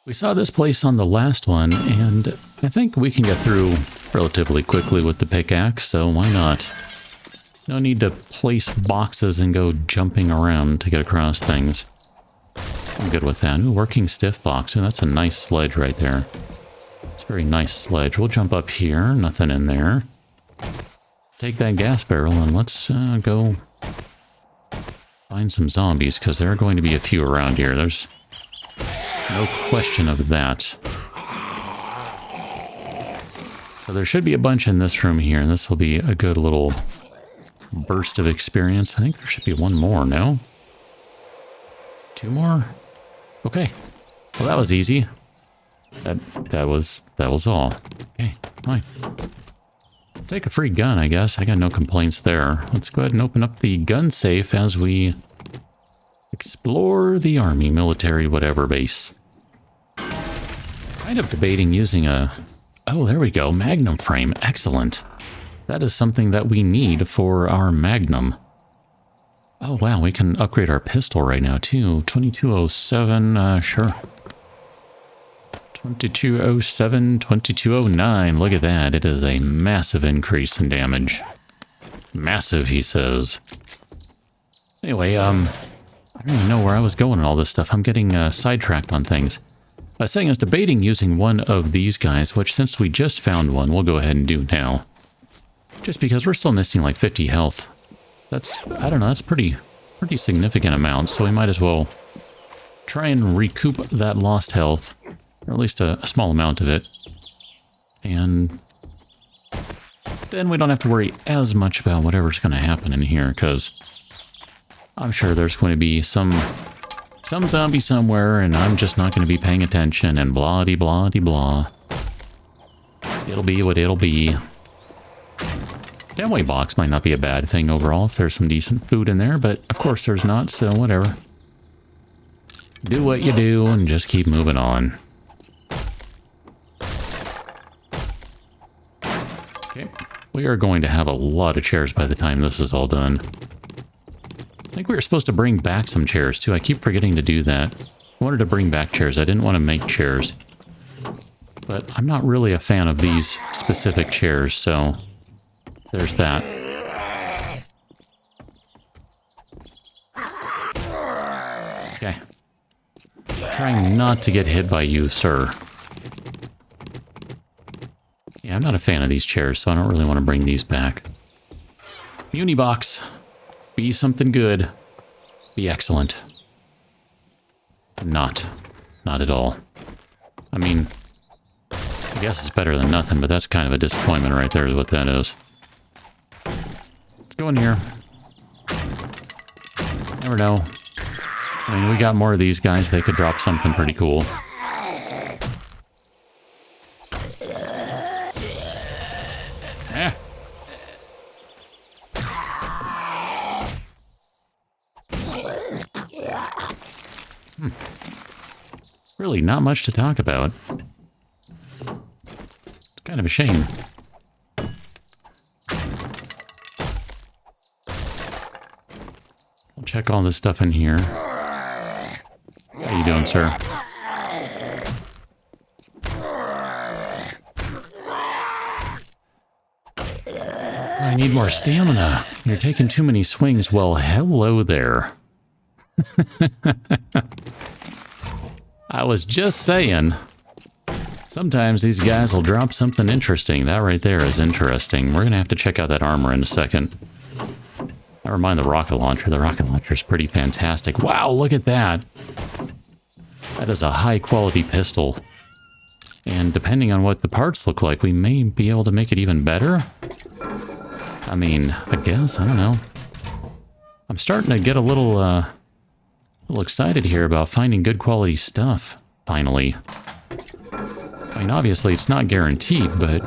We saw this place on the last one, and I think we can get through relatively quickly with the pickaxe, so why not? No need to place boxes and go jumping around to get across things. I'm good with that. Ooh, working stiff box. Ooh, that's a nice sledge right there. It's a very nice sledge. We'll jump up here. Nothing in there. Take that gas barrel and let's go find some zombies, because there are going to be a few around here. There's no question of that. So there should be a bunch in this room here, and this will be a good little burst of experience. I think there should be one more, no? Two more? Okay. Well, that was easy. That was all. Okay, fine. Take a free gun, I guess. I got no complaints there. Let's go ahead and open up the gun safe as we explore the army, military, whatever base. Kind of debating using a... Oh, there we go. Magnum frame. Excellent. That is something that we need for our Magnum. Oh, wow. We can upgrade our pistol right now, too. 2207, sure. 2207, 2209. Look at that. It is a massive increase in damage. Massive, he says. Anyway, I don't even know where I was going and all this stuff. I'm getting sidetracked on things. I was saying I was debating using one of these guys, which since we just found one, we'll go ahead and do now. Just because we're still missing like 50 health. That's, I don't know, that's pretty significant amount, so we might as well try and recoup that lost health. Or at least a small amount of it. And then we don't have to worry as much about whatever's going to happen in here, because I'm sure there's going to be some zombie somewhere, and I'm just not going to be paying attention, and blah-de-blah-de-blah. It'll be what it'll be. Deadweight box might not be a bad thing overall if there's some decent food in there, but of course there's not, so whatever. Do what you do and just keep moving on. Okay, we are going to have a lot of chairs by the time this is all done. I think we were supposed to bring back some chairs too. I keep forgetting to do that. I wanted to bring back chairs. I didn't want to make chairs. But I'm not really a fan of these specific chairs, so there's that. Okay. Trying not to get hit by you, sir. Yeah, I'm not a fan of these chairs, so I don't really want to bring these back. Unibox. Be something good. Be excellent. Not at all. I mean, I guess it's better than nothing, but that's kind of a disappointment right there is what that is. Let's go in here. Never know. I mean, we got more of these guys. They could drop something pretty cool. Really not much to talk about. It's kind of a shame. We'll check all this stuff in here. How you doing, sir? I need more stamina. You're taking too many swings. Well, hello there. I was just saying, sometimes these guys will drop something interesting. That right there is interesting. We're going to have to check out that armor in a second. Never mind the rocket launcher. The rocket launcher is pretty fantastic. Wow, look at that. That is a high-quality pistol. And depending on what the parts look like, we may be able to make it even better. I mean, I guess. I don't know. I'm starting to get a little excited here about finding good quality stuff, finally. I mean, obviously it's not guaranteed, but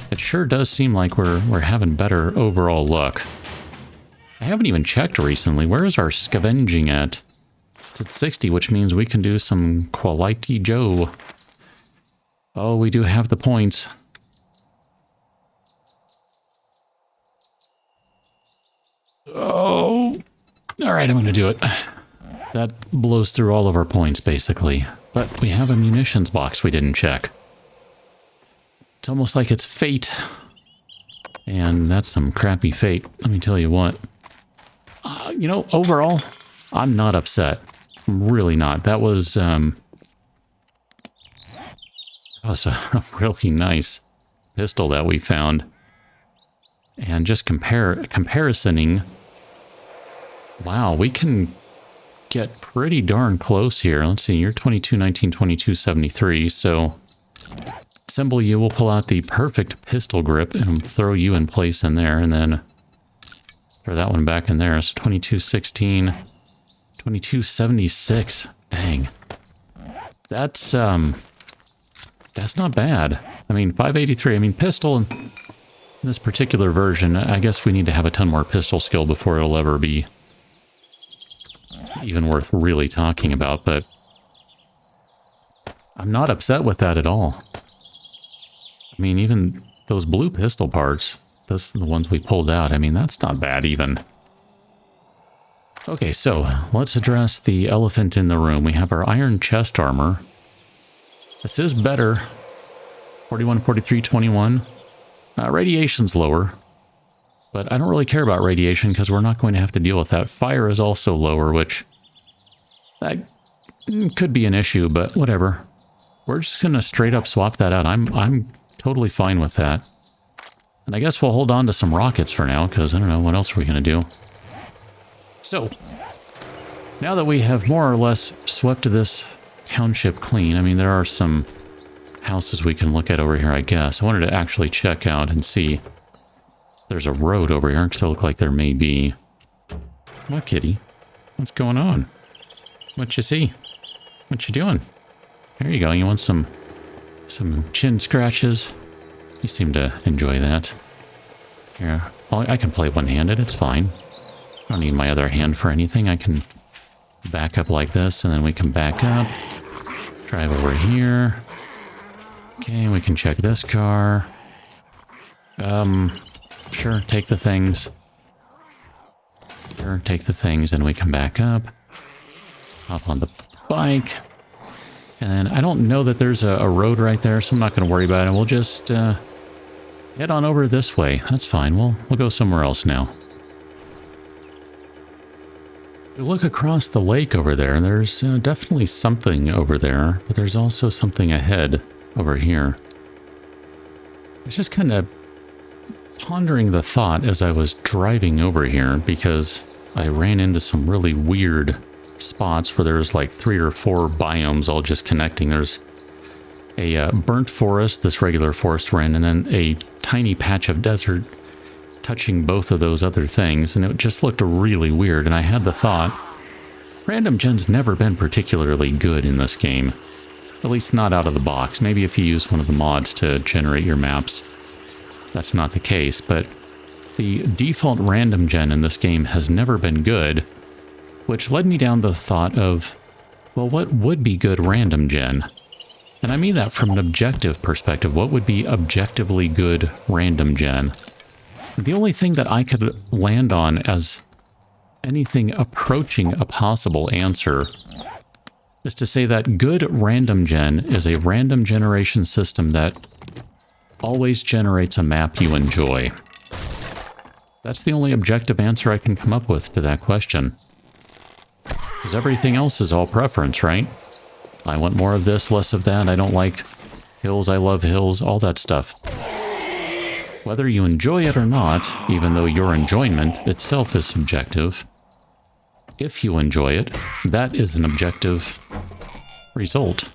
it sure does seem like we're having better overall luck. I haven't even checked recently. Where is our scavenging at? It's at 60, which means we can do some quality Joe. Oh, we do have the points. Oh, all right, I'm going to do it. That blows through all of our points, basically. But we have a munitions box we didn't check. It's almost like it's fate. And that's some crappy fate, let me tell you what. You know, overall, I'm not upset. I'm really not. That was a really nice pistol that we found. And just comparisоning, wow, we can get pretty darn close here. Let's see, you're 22, 19, 22, 73. So symbol you will pull out the perfect pistol grip and throw you in place in there, and then throw that one back in there. So 22, 16, 22, 76. Dang. That's not bad. I mean, 583. I mean, pistol in this particular version, I guess we need to have a ton more pistol skill before it'll ever be even worth really talking about, but I'm not upset with that at all. I mean, even those blue pistol parts, those are the ones we pulled out. I mean, that's not bad even. Okay, so let's address the elephant in the room. We have our iron chest armor. This is better. 41, 43, 21. Radiation's lower, but I don't really care about radiation because we're not going to have to deal with that. Fire is also lower, which that could be an issue, but whatever. We're just going to straight up swap that out. I'm totally fine with that. And I guess we'll hold on to some rockets for now, because I don't know, what else are we going to do? So, now that we have more or less swept this township clean, I mean, there are some houses we can look at over here, I guess. I wanted to actually check out and see. There's a road over here, because it looks like there may be. What, kitty? What's going on? What you see? What you doing? There you go. You want some chin scratches? You seem to enjoy that. Here, I can play one-handed. It's fine. I don't need my other hand for anything. I can back up like this, and then we can back up. Drive over here. Okay, we can check this car. Sure, take the things. Sure, take the things, and we can back up. Hop on the bike. And then I don't know that there's a road right there, so I'm not going to worry about it. We'll just head on over this way. That's fine. We'll go somewhere else now. We look across the lake over there, and there's definitely something over there, but there's also something ahead over here. I was just kind of pondering the thought as I was driving over here, because I ran into some really weird spots where there's like 3 or 4 biomes all just connecting. There's a burnt forest, this regular forest we're in, and then a tiny patch of desert touching both of those other things, and it just looked really weird. And I had the thought, random gen's never been particularly good in this game. At least not out of the box. Maybe if you use one of the mods to generate your maps, that's not the case, but the default random gen in this game has never been good, which led me down the thought of, well, what would be good random gen? And I mean that from an objective perspective. What would be objectively good random gen? The only thing that I could land on as anything approaching a possible answer is to say that good random gen is a random generation system that always generates a map you enjoy. That's the only objective answer I can come up with to that question. Because everything else is all preference, right? I want more of this, less of that. I don't like hills, I love hills, all that stuff. Whether you enjoy it or not, even though your enjoyment itself is subjective, if you enjoy it, that is an objective result.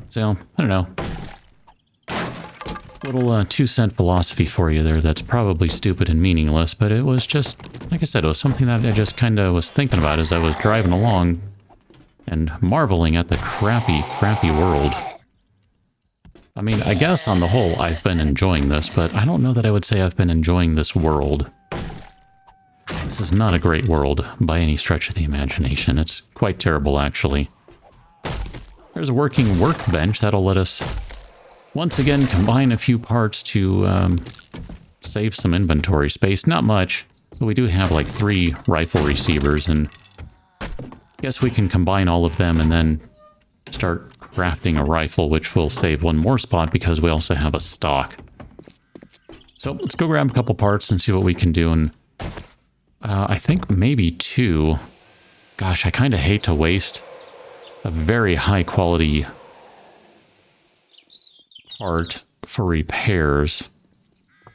So, I don't know. Little 2-cent philosophy for you there that's probably stupid and meaningless, but it was just, like I said, it was something that I just kind of was thinking about as I was driving along and marveling at the crappy, crappy world. I mean, I guess on the whole I've been enjoying this, but I don't know that I would say I've been enjoying this world. This is not a great world by any stretch of the imagination. It's quite terrible, actually. There's a working workbench that'll let us once again combine a few parts to save some inventory space. Not much, but we do have like 3 rifle receivers, and I guess we can combine all of them and then start crafting a rifle, which will save one more spot because we also have a stock. So let's go grab a couple parts and see what we can do. And I think maybe 2. Gosh, I kind of hate to waste a very high quality part for repairs.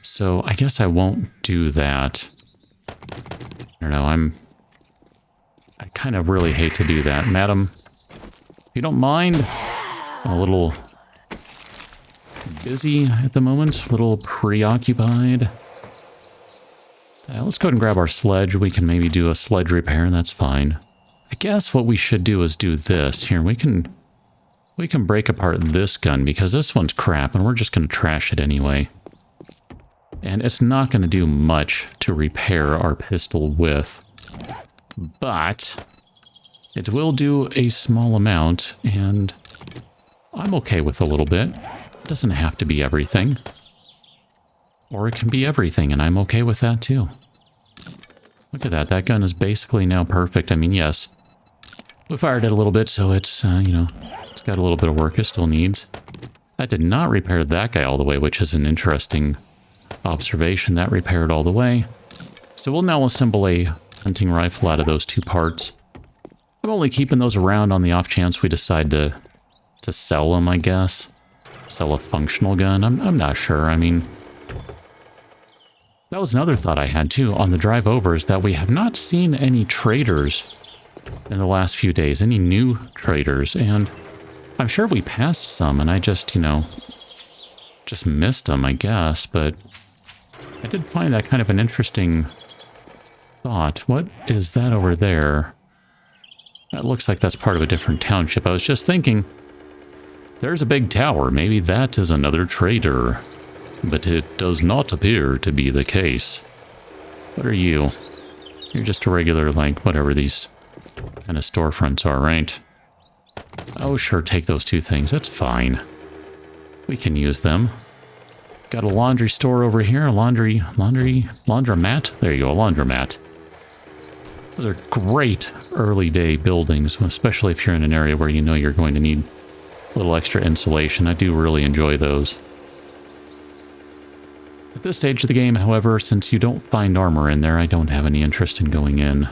So I guess I won't do that. I don't know, I kind of really hate to do that. Madam, if you don't mind, I'm a little busy at the moment, a little preoccupied. Let's go ahead and grab our sledge. We can maybe do a sledge repair, and that's fine. I guess what we should do is do this. Here, we can break apart this gun, because this one's crap, and we're just going to trash it anyway. And it's not going to do much to repair our pistol with. But it will do a small amount, and I'm okay with a little bit. It doesn't have to be everything. Or it can be everything, and I'm okay with that too. Look at that. That gun is basically now perfect. I mean, yes, we fired it a little bit, so it's, you know, it's got a little bit of work it still needs. That did not repair that guy all the way, which is an interesting observation. That repaired all the way. So we'll now assemble a hunting rifle out of those 2 parts. I'm only keeping those around on the off chance we decide to sell them, I guess. Sell a functional gun. I'm not sure. I mean, that was another thought I had too on the drive over, is that we have not seen any traders in the last few days, any new traders, and I'm sure we passed some and I just, you know, just missed them, I guess, but I did find that kind of an interesting thought. What is that over there? That looks like that's part of a different township. I was just thinking, there's a big tower. Maybe that is another trader. But it does not appear to be the case. What are you? You're just a regular, like, whatever these kind of storefronts are, right? Oh, sure, take those 2 things. That's fine. We can use them. Got a laundry store over here. A laundromat? There you go, a laundromat. Those are great early day buildings, especially if you're in an area where you know you're going to need a little extra insulation. I do really enjoy those. At this stage of the game, however, since you don't find armor in there, I don't have any interest in going in.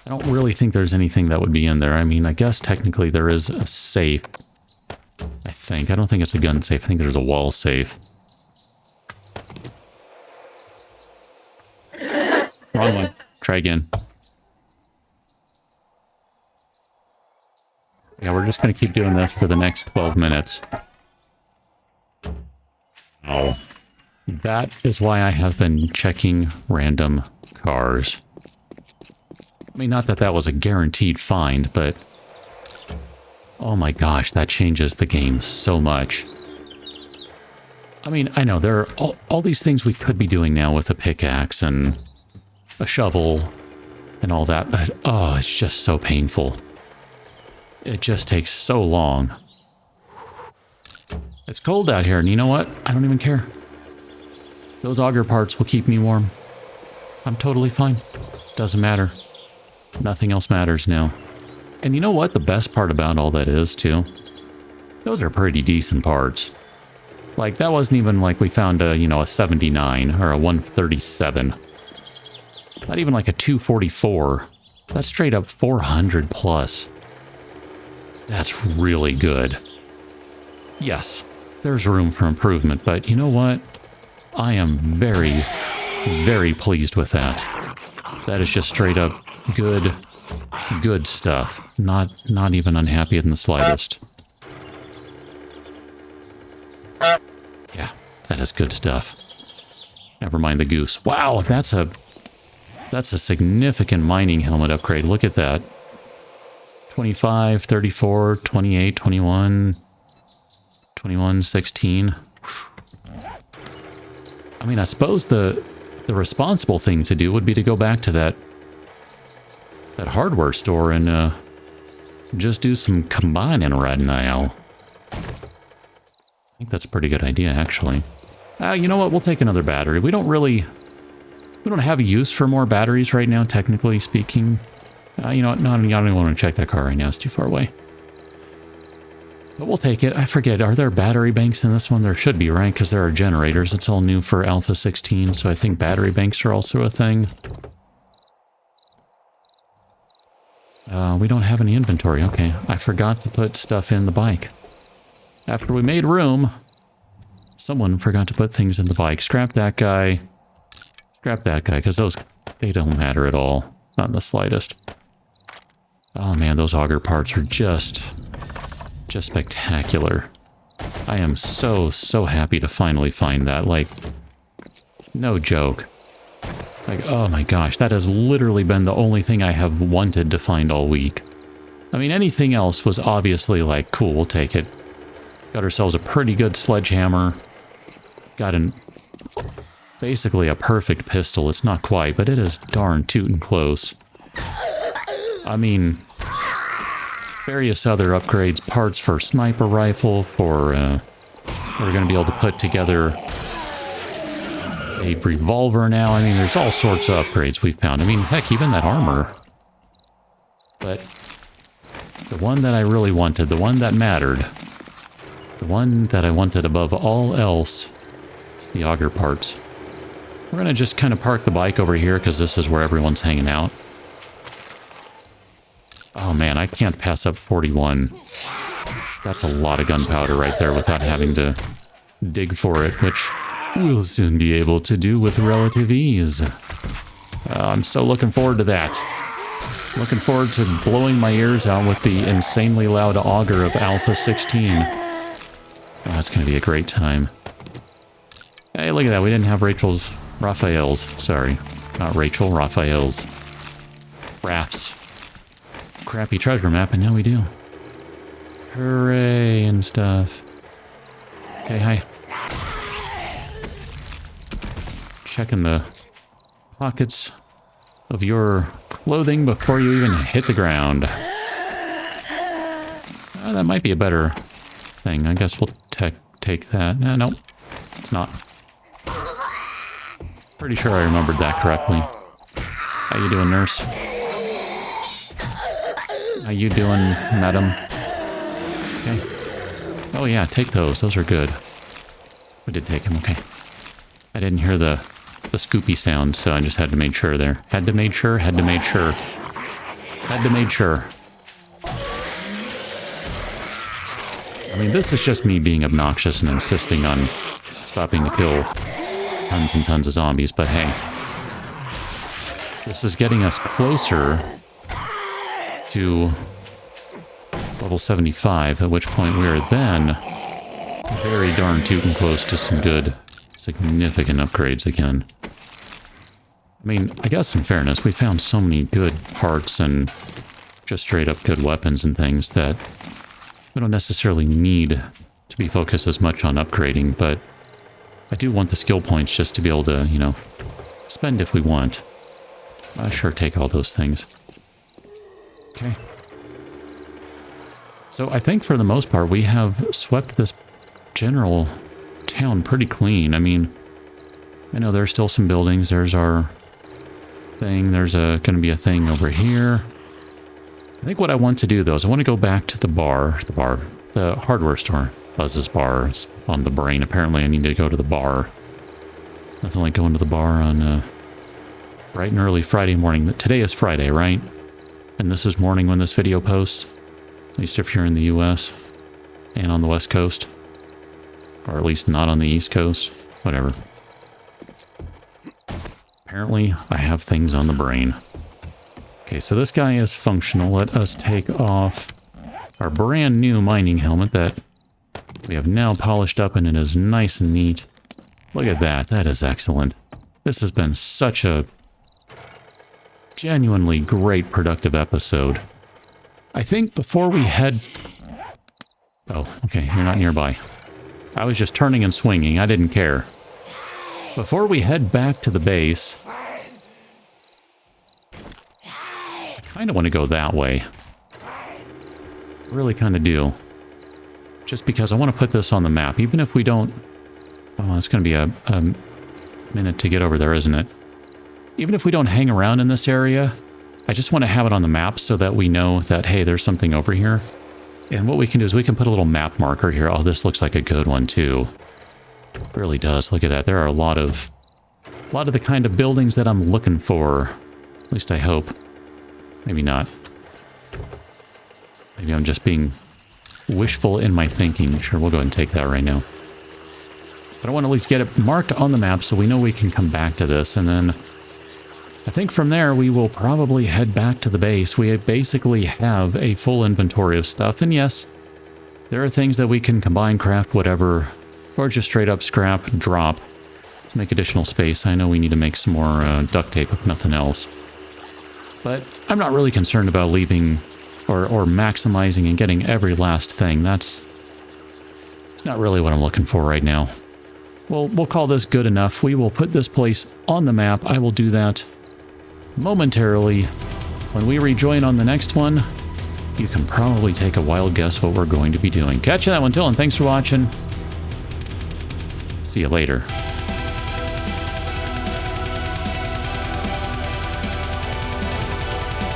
I don't really think there's anything that would be in there. I mean, I guess technically there is a safe. I think. I don't think it's a gun safe. I think there's a wall safe. Wrong one. Try again. Yeah, we're just going to keep doing this for the next 12 minutes. Oh. That is why I have been checking random cars. I mean, not that that was a guaranteed find, but... oh my gosh, that changes the game so much. I mean, I know, there are all these things we could be doing now with a pickaxe and a shovel and all that, but oh, it's just so painful. It just takes so long. It's cold out here, and you know what? I don't even care. Those auger parts will keep me warm. I'm totally fine. Doesn't matter. Nothing else matters now. And you know what the best part about all that is, too? Those are pretty decent parts. Like, that wasn't even like we found a, you know, a 79 or a 137. Not even like a 244. That's straight up 400 plus. That's really good. Yes, there's room for improvement, but you know what? I am very, very pleased with that. That is just straight up good stuff. Not even unhappy in the slightest. Yeah, that is good stuff. Never mind the goose. Wow, that's a significant mining helmet upgrade. Look at that. 25, 34, 28, 21, 21, 16. I mean, I suppose the responsible thing to do would be to go back to that hardware store and just do some combining right now. I think that's a pretty good idea, actually. You know what? We'll take another battery. We don't have a use for more batteries right now, technically speaking. You know what? No, I don't even want to check that car right now. It's too far away. But we'll take it. I forget, are there battery banks in this one? There should be, right? Because there are generators. It's all new for Alpha 16, so I think battery banks are also a thing. We don't have any inventory. Okay, I forgot to put stuff in the bike. After we made room, someone forgot to put things in the bike. Scrap that guy. Scrap that guy, because those, they don't matter at all. Not in the slightest. Oh man, those auger parts are just spectacular. I am so happy to finally find that. Like, no joke. Like, oh my gosh, that has literally been the only thing I have wanted to find all week. I mean, anything else was obviously like, cool, we'll take it. Got ourselves a pretty good sledgehammer. Got basically a perfect pistol. It's not quite, but it is darn tootin' close. I mean, various other upgrades, parts for sniper rifle, for, we're going to be able to put together a revolver now. I mean, there's all sorts of upgrades we've found. I mean, heck, even that armor. But the one that I really wanted, the one that mattered, the one that I wanted above all else is the auger parts. We're going to just kind of park the bike over here because this is where everyone's hanging out. Oh man, I can't pass up 41. That's a lot of gunpowder right there without having to dig for it, which we'll soon be able to do with relative ease. I'm so looking forward to that. Looking forward to blowing my ears out with the insanely loud auger of Alpha 16. Oh, that's going to be a great time. Hey, look at that. We didn't have Raphael's. Sorry. Not Rachel, Raphael's. Rafts. Crappy treasure map, and now we do. Hooray and stuff. Okay, hi. Checking the pockets of your clothing before you even hit the ground. That might be a better thing. I guess we'll take that. No, it's not. Pretty sure I remembered that correctly. How you doing, nurse? How you doing, madam? Okay. Oh yeah, take those. Those are good. We did take them, okay. I didn't hear the scoopy sound, so I just had to make sure there. Had to make sure. I mean, this is just me being obnoxious and insisting on stopping to kill tons and tons of zombies, but hey. This is getting us closer to level 75, at which point we are then very darn tootin' close to some good, significant upgrades again. I mean, I guess in fairness, we found so many good parts and just straight up good weapons and things that we don't necessarily need to be focused as much on upgrading, but I do want the skill points just to be able to, you know, spend if we want. I sure take all those things. Okay. So I think for the most part, we have swept this general town pretty clean. I mean, I know there's still some buildings. There's our thing. There's going to be a thing over here. I think what I want to do, though, is I want to go back to the hardware store. Buzz's bar is on the brain. Apparently, I need to go to the bar. Nothing like going to the bar on bright and early Friday morning. Today is Friday, right? And this is morning when this video posts. At least if you're in the US and on the West Coast. Or at least not on the East Coast. Whatever. Apparently, I have things on the brain. Okay, so this guy is functional. Let us take off our brand new mining helmet that we have now polished up, and it is nice and neat. Look at that. That is excellent. This has been such a genuinely great productive episode. I think before we head... Oh, okay, you're not nearby. I was just turning and swinging. I didn't care. Before we head back to the base... I kind of want to go that way. Really kind of do. Just because I want to put this on the map, even if we don't... Oh, it's going to be a minute to get over there, isn't it? Even if we don't hang around in this area, I just want to have it on the map so that we know that, hey, there's something over here. And what we can do is we can put a little map marker here. Oh, this looks like a good one too. It really does. Look at that. There are a lot of the kind of buildings that I'm looking for. At least I hope. Maybe not. Maybe I'm just being wishful in my thinking. Sure, we'll go ahead and take that right now. But I want to at least get it marked on the map so we know we can come back to this. And then I think from there we will probably head back to the base. We basically have a full inventory of stuff. And yes, there are things that we can combine, craft, whatever, or just straight up scrap, drop to make additional space. I know we need to make some more duct tape if nothing else. But I'm not really concerned about leaving or maximizing and getting every last thing. It's not really what I'm looking for right now. We'll call this good enough. We will put this place on the map. I will do that momentarily. When we rejoin on the next one, you can probably take a wild guess what we're going to be doing. Catch you that one, Dylan. Thanks for watching. See you later.